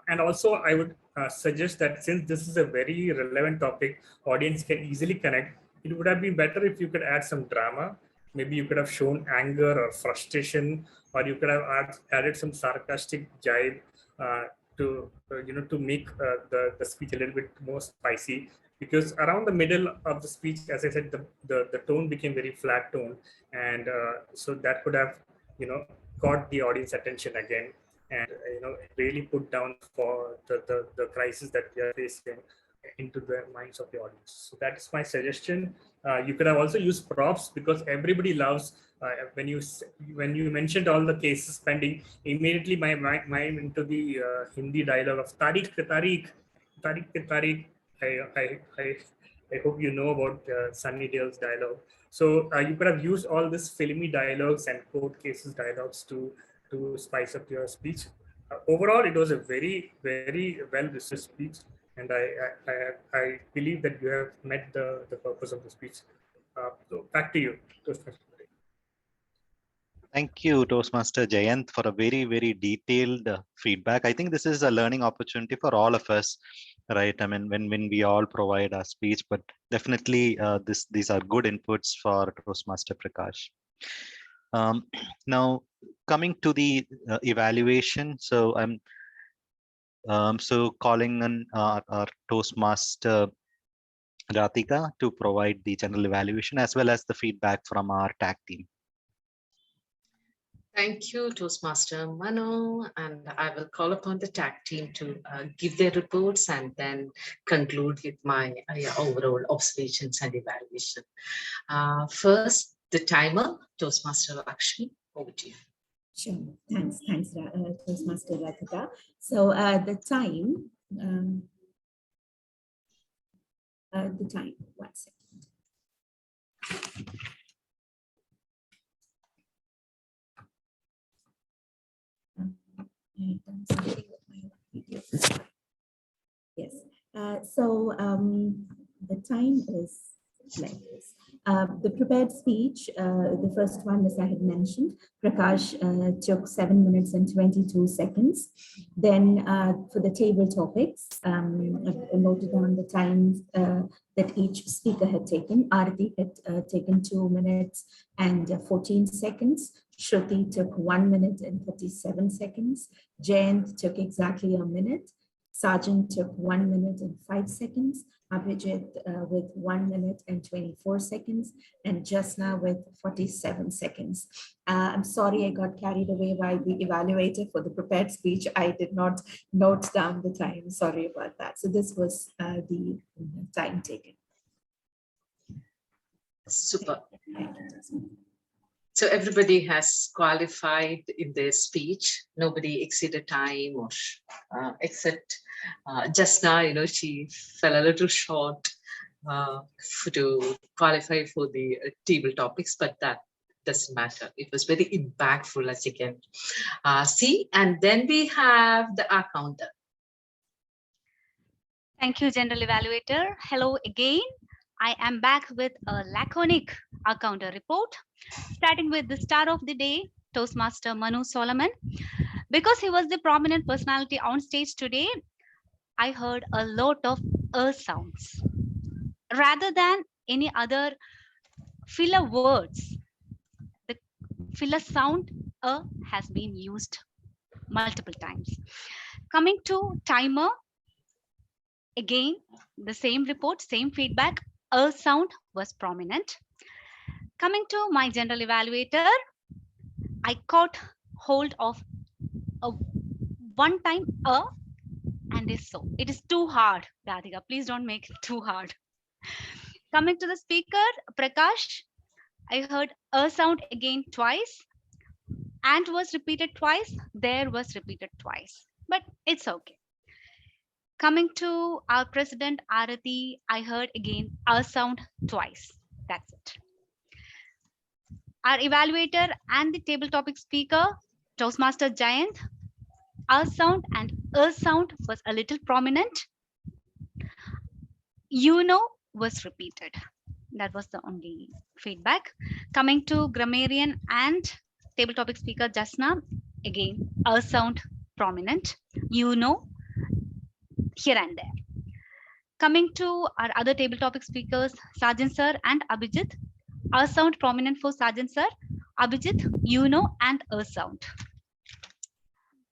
And also, I would suggest that since this is a very relevant topic, audience can easily connect. It would have been better if you could add some drama. Maybe you could have shown anger or frustration, or you could have added some sarcastic jibe to make the speech a little bit more spicy. Because around the middle of the speech, as I said, the tone became very flat tone, and so that could have caught the audience attention again, and really put down for the crisis that we are facing into the minds of the audience. So that is my suggestion. You could have also used props, because everybody loves when you mentioned all the cases pending. Immediately my mind into the Hindi dialogue of Tariq ke Tariq, Tariq ke Tariq. I hope you know about Sunny Deol's dialogue. So you could have used all this filmy dialogues and court cases dialogues to spice up your speech. Overall, it was a very, very well-researched speech, and I believe that you have met the purpose of the speech. So back to you, Toastmaster. Thank you, Toastmaster Jayant, for a very, very detailed feedback. I think this is a learning opportunity for all of us, right? I mean, when we all provide our speech, but definitely these are good inputs for Toastmaster Prakash. Now, coming to the evaluation, so I'm calling on our Toastmaster Radhika to provide the general evaluation as well as the feedback from our tag team. Thank you, Toastmaster Manu, and I will call upon the tag team to give their reports and then conclude with my overall observations and evaluation. First, the timer, Toastmaster Lakshmi, over to you. Sure, thanks, Toastmaster Radhika. So the time, 1 second. Yes, so the time is like this. The prepared speech, the first one, as I had mentioned, Prakash took 7 minutes and 22 seconds. Then for the table topics, I noted down the times that each speaker had taken. Arati had taken 2 minutes and 14 seconds. Sruthy took 1 minute and 37 seconds. Jayant took exactly a minute. Sargent took 1 minute and 5 seconds. Abhijit with 1 minute and 24 seconds, and Jazna with 47 seconds. I'm sorry I got carried away by the evaluator for the prepared speech. I did not note down the time. Sorry about that. So this was the time taken. Super. So everybody has qualified in their speech. Nobody exceeded time, or except Jazna, she fell a little short to qualify for the table topics, but that doesn't matter. It was very impactful, as you can see. And then we have the counter. Thank you, General Evaluator. Hello again. I am back with a laconic counter report, starting with the star of the day, Toastmaster Manu Solomon. Because he was the prominent personality on stage today, I heard a lot of sounds. Rather than any other filler words, the filler sound has been used multiple times. Coming to timer, again, the same report, same feedback, a sound was prominent. Coming to my general evaluator, I caught hold of a one time and is so. It is too hard, Radhika. Please don't make it too hard. Coming to the speaker, Prakash, I heard a sound again twice. And was repeated twice. There was repeated twice. But it's okay. Coming to our president, Arati, I heard again a sound twice. That's it. Our evaluator and the table topic speaker, Toastmaster Giant, a sound and a sound was a little prominent. You know was repeated. That was the only feedback. Coming to grammarian and table topic speaker Jazna, again a sound prominent. You know here and there. Coming to our other table topic speakers, Sergeant Sir and Abhijit, a sound prominent for Sergeant Sir, Abhijit, you know, and a sound.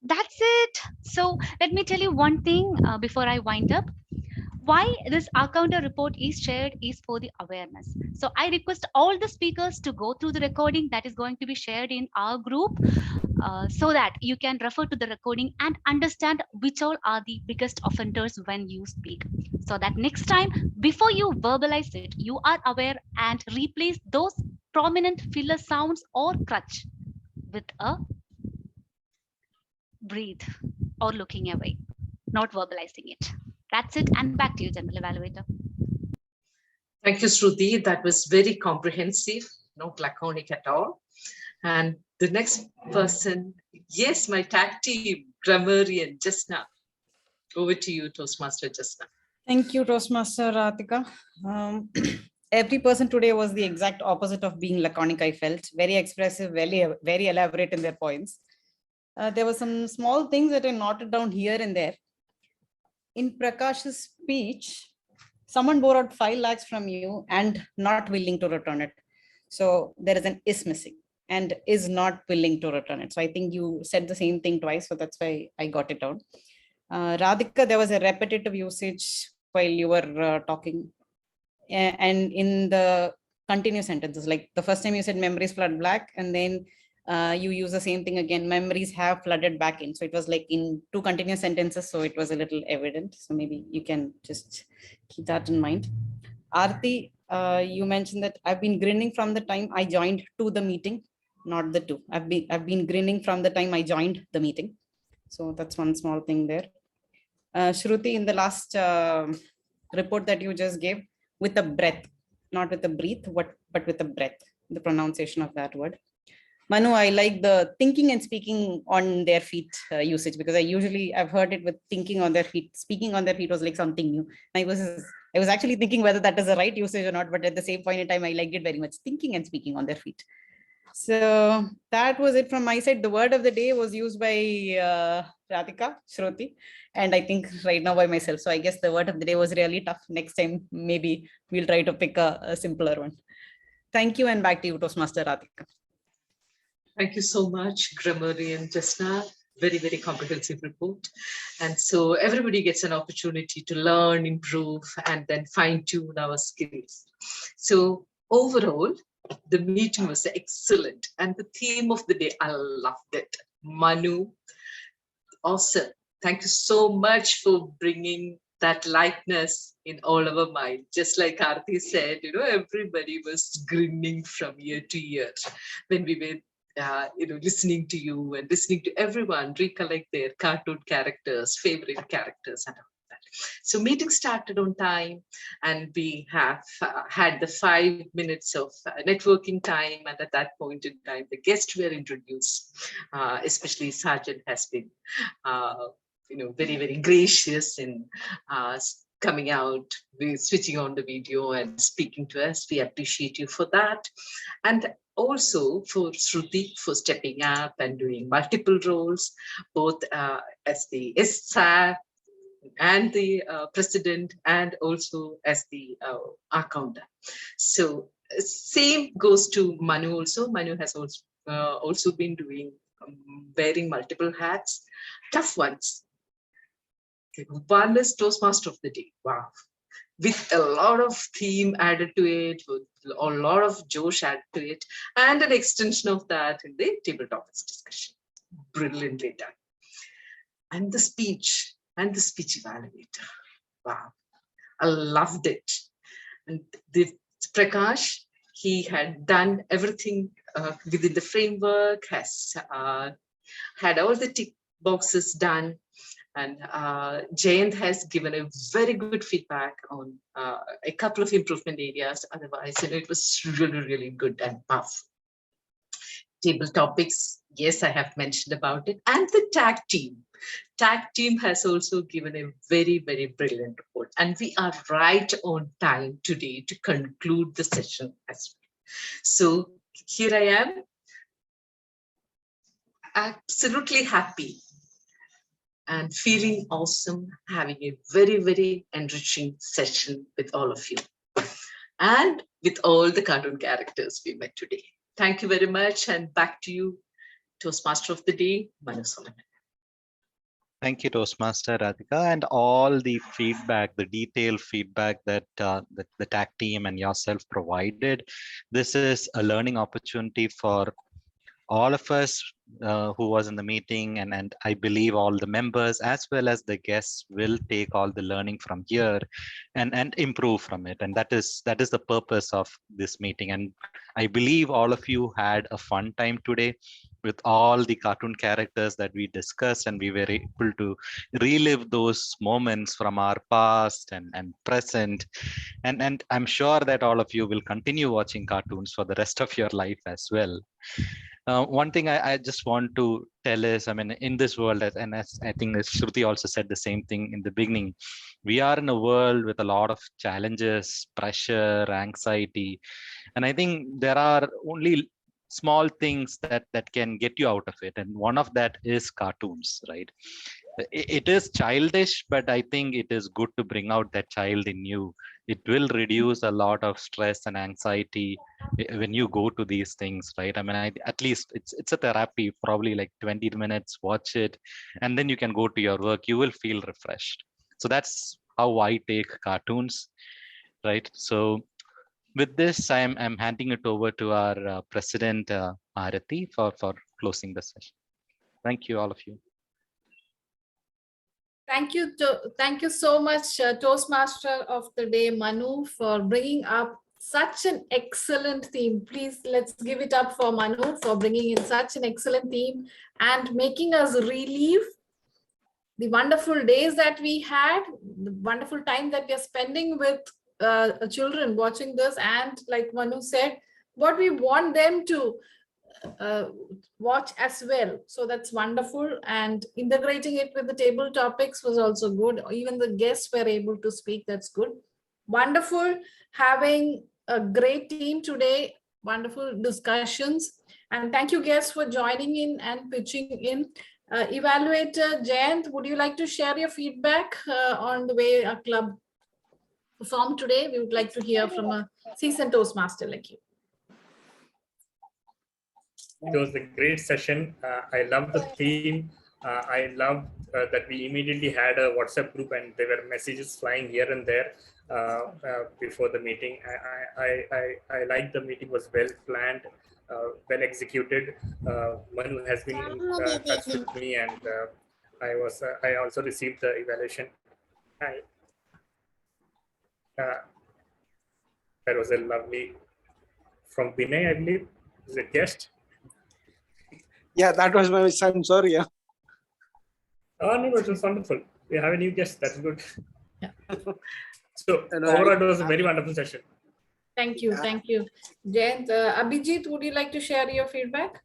That's it. So let me tell you one thing before I wind up. Why this counter report is shared is for the awareness. So I request all the speakers to go through the recording that is going to be shared in our group so that you can refer to the recording and understand which all are the biggest offenders when you speak. So that next time, before you verbalize it, you are aware and replace those prominent filler sounds or crutch with a breathe or looking away, not verbalizing it. That's it. And back to you, General Evaluator. Thank you, Sruthy. That was very comprehensive, not laconic at all. And the next person, yes, my tag team, Grammarian, Jazna. Over to you, Toastmaster Jazna. Thank you, Toastmaster Radhika. Every person today was the exact opposite of being laconic, I felt. Very expressive, very elaborate in their points. There were some small things that I noted down here and there. In Prakash's speech, someone borrowed 5 lakhs from you and not willing to return it. So there is an is missing and is not willing to return it. So I think you said the same thing twice. So that's why I got it down. Radhika, there was a repetitive usage while you were talking. And in the continuous sentences, like the first time you said memories flood black, and then you use the same thing again, memories have flooded back in. So it was like in 2 continuous sentences. So it was a little evident. So maybe you can just keep that in mind. Aarti, you mentioned that I've been grinning from the time I joined to the meeting, not the two. I've been grinning from the time I joined the meeting. So that's one small thing there. Sruthy, in the last report that you just gave, with a breath, not with a breathe, but with a breath, the pronunciation of that word. Manu, I like the thinking and speaking on their feet usage, because I've heard it with thinking on their feet. Speaking on their feet was like something new. I was actually thinking whether that is the right usage or not, but at the same point in time, I liked it very much, thinking and speaking on their feet. So that was it from my side. The word of the day was used by Radhika, Sruthy, and I think right now by myself. So I guess the word of the day was really tough. Next time, maybe we'll try to pick a simpler one. Thank you, and back to you, Toastmaster Radhika. Thank you so much, Grammarian Jazna. Very, very comprehensive report. And so everybody gets an opportunity to learn, improve, and then fine-tune our skills. So overall, the meeting was excellent. And the theme of the day, I loved it. Manu, awesome. Thank you so much for bringing that lightness in all our mind. Just like Aarti said, everybody was grinning from year to year when we were listening to you and listening to everyone recollect their cartoon characters, favorite characters, and all that. So meeting started on time, and we have had the 5 minutes of networking time. And at that point in time, the guests were introduced, especially Sergeant has been, very, very gracious in coming out, switching on the video and speaking to us. We appreciate you for that. And also for Sruthy for stepping up and doing multiple roles, both as the SSAR and the president, and also as the accountant. So same goes to Manu also. Manu has also been doing, wearing multiple hats, tough ones. One is Toastmaster of the Day. Wow. With a lot of theme added to it, with a lot of Josh added to it, and an extension of that in the table topics discussion. Brilliantly done. And the speech evaluator. Wow. I loved it. And the Prakash, He had done everything within the framework, has had all the tick boxes done. And Jayant has given a very good feedback on a couple of improvement areas. Otherwise, it was really, really good and powerful. Table topics, yes, I have mentioned about it. And the tag team. Tag team has also given a very, very brilliant report. And we are right on time today to conclude the session as well. So here I am, absolutely happy and feeling awesome, having a very, very enriching session with all of you and with all the cartoon characters we met today. Thank you very much, and back to you, Toastmaster of the Day, Manu Solomon. Thank you, Toastmaster Radhika, and all the feedback, the detailed feedback that the TAC team and yourself provided. This is a learning opportunity for all of us who was in the meeting, and I believe all the members as well as the guests will take all the learning from here and improve from it. And that is the purpose of this meeting. And I believe all of you had a fun time today with all the cartoon characters that we discussed, and we were able to relive those moments from our past and present. And I'm sure that all of you will continue watching cartoons for the rest of your life as well. One thing I just want to tell is, I mean, in this world, and as I think Sruthy also said the same thing in the beginning, we are in a world with a lot of challenges, pressure, anxiety. And I think there are only small things that can get you out of it. And one of that is cartoons, right? It is childish, but I think it is good to bring out that child in you. It will reduce a lot of stress and anxiety when you go to these things, right? I mean, at least it's a therapy, probably like 20 minutes, watch it, and then you can go to your work. You will feel refreshed. So that's how I take cartoons, right? So with this, I'm handing it over to our President, Arati, for closing the session. Thank you, all of you. Thank you so much, Toastmaster of the Day, Manu, for bringing up such an excellent theme. Please, let's give it up for Manu for bringing in such an excellent theme and making us relive the wonderful days that we had, the wonderful time that we are spending with children watching this, and like Manu said, what we want them to watch as well. So that's wonderful, and integrating it with the table topics was also good. Even the guests were able to speak. That's good. Wonderful having a great team today. Wonderful discussions, and thank you guests for joining in and pitching in. Evaluator Jayant, would you like to share your feedback on the way our club performed today? We would like to hear from a seasoned Toastmaster like you. It was a great session. I love the theme. I love that we immediately had a WhatsApp group and there were messages flying here and there before the meeting. I like the meeting was well planned, well executed. Manu has been in touch with me, and I also received the evaluation. That was a lovely from Vinay, I believe, is a guest. Yeah, that was my son. Sorry. Yeah. Oh, no, it was wonderful. We have a new guest. That's good. Yeah. So overall, it was a very wonderful session. Thank you. Thank you. Jayant, Abhijit, would you like to share your feedback?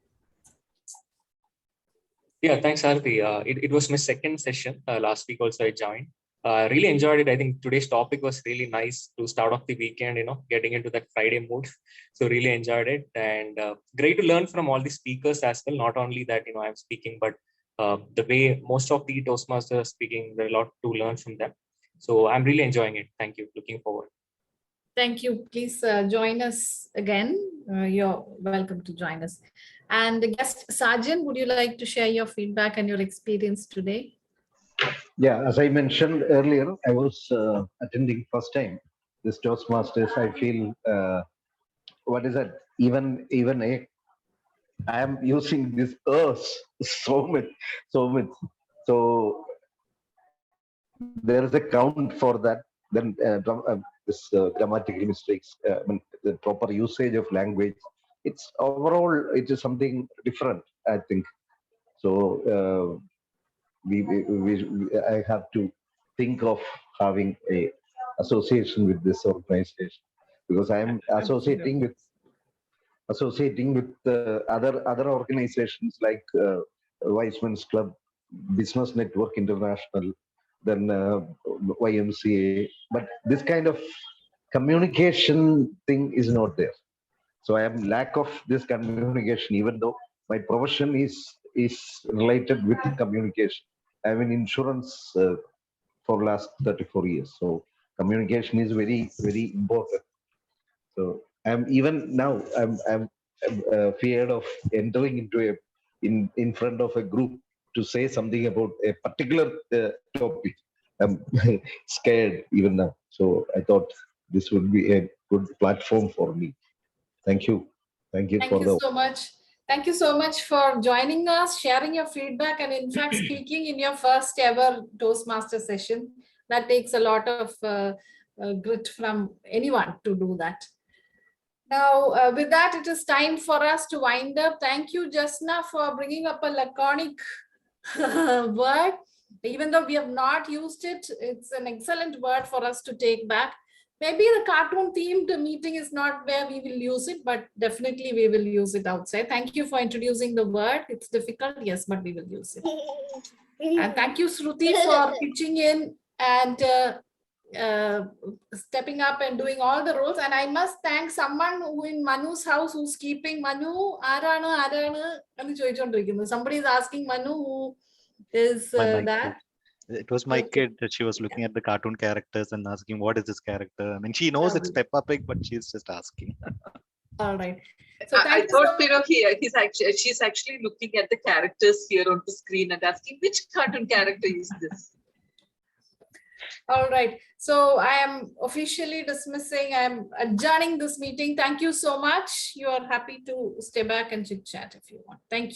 Yeah, thanks, Arati. It was my second session. Last week also I joined. Really enjoyed it. I think today's topic was really nice to start off the weekend, getting into that Friday mood. So really enjoyed it, and great to learn from all the speakers as well. Not only that, I'm speaking, but the way most of the Toastmasters are speaking, there's a lot to learn from them. So I'm really enjoying it. Thank you. Looking forward. Thank you. Please join us again. You're welcome to join us. And the guest Sergeant, would you like to share your feedback and your experience today? Yeah, as I mentioned earlier, I was attending first time this Toastmasters. I feel what is that? Even I am using this so much. So there is a count for that. then this grammatical mistakes, the proper usage of language. It's overall, it is something different, I think. So I have to think of having a association with this organization, because I am associating with other organizations like Weissman's Club, Business Network International, then YMCA. But this kind of communication thing is not there. So I am lack of this communication, even though my profession is related with communication. I am in insurance for last 34 years. So communication is very, very important. So I'm even now I'm feared of entering into in front of a group to say something about a particular topic. I'm scared even now. So I thought this would be a good platform for me. Thank you. Thank you Thank for you the. so much. Thank you so much for joining us, sharing your feedback, and in fact, speaking in your first ever Toastmaster session. That takes a lot of grit from anyone to do that. Now, with that, it is time for us to wind up. Thank you, Jazna, for bringing up a laconic word. Even though we have not used it, it's an excellent word for us to take back. Maybe the cartoon themed meeting is not where we will use it, but definitely we will use it outside. Thank you for introducing the word. It's difficult, yes, but we will use it. And thank you, Sruthy, for pitching in and stepping up and doing all the roles. And I must thank someone who in Manu's house who's keeping Manu. Somebody is asking Manu who is that. It was my kid that she was looking at the cartoon characters and asking, what is this character? I mean, she knows it's Peppa Pig, but she's just asking. All right. So I thought, she's actually looking at the characters here on the screen and asking, which cartoon character is this? All right. So I am officially dismissing, I'm adjourning this meeting. Thank you so much. You are happy to stay back and chit chat if you want. Thank you.